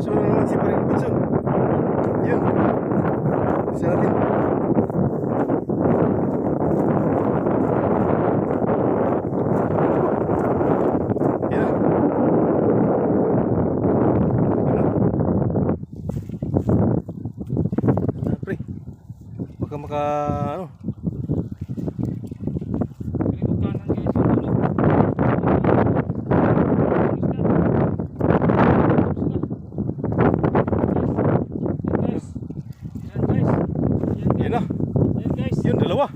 Bisa na naman si Pare Robinson. Yun. Bisa natin. Yan. Yan, pre. Baka maka ano. Yun na. Yun, dalawa.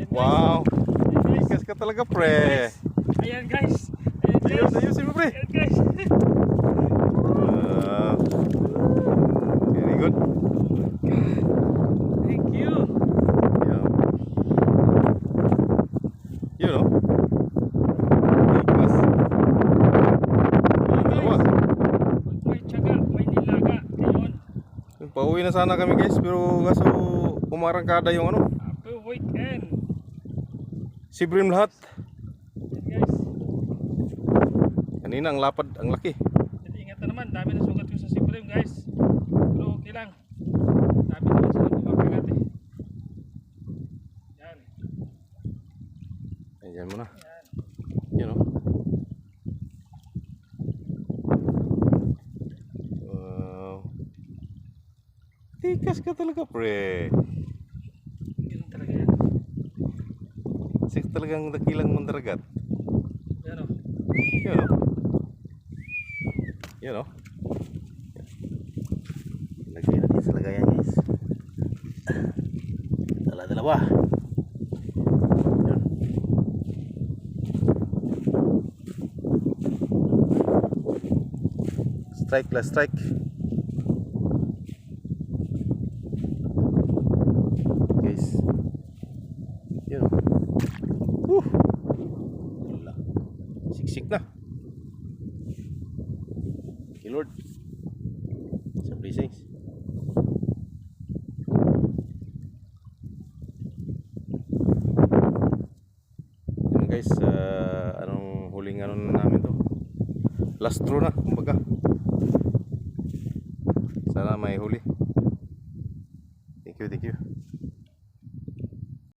Wow. Ikas ka talaga, pre. Ayan guys. Ayun, ayusin mo, pre. Ayan guys. Very good. Thank you. Yeah. You know. Ikas. Dalawa. May tiyaga, may nilaga. Ayun. Pauwi na sana kami, guys, pero kaso umarangkada yung ano. Happy weekend. Si Brim lahat. Ayan guys. Kanina ang lapad, ang laki. Jadi ingatan naman, dami na sugat ko sa Sibrim guys. Pero okay lang. Dami naman sila kumakagat eh. Yan. Ayan mo na. Yan. You know. Wow. Tikas ka talaga, pre. Ganun talaga yan. Sik talagang dakilang mandaragat. Yan o. You know. You know. Lagay natin sa lagayan, guys. Dala-dalawa. Yan. Strike la strike. Guys. You know. Wala. Siksik na. Okay, Lord. Sa blessings. Yun guys, anong huling ano na namin to? Last throw na, kumbaga. Sana may huli. Thank you, thank you.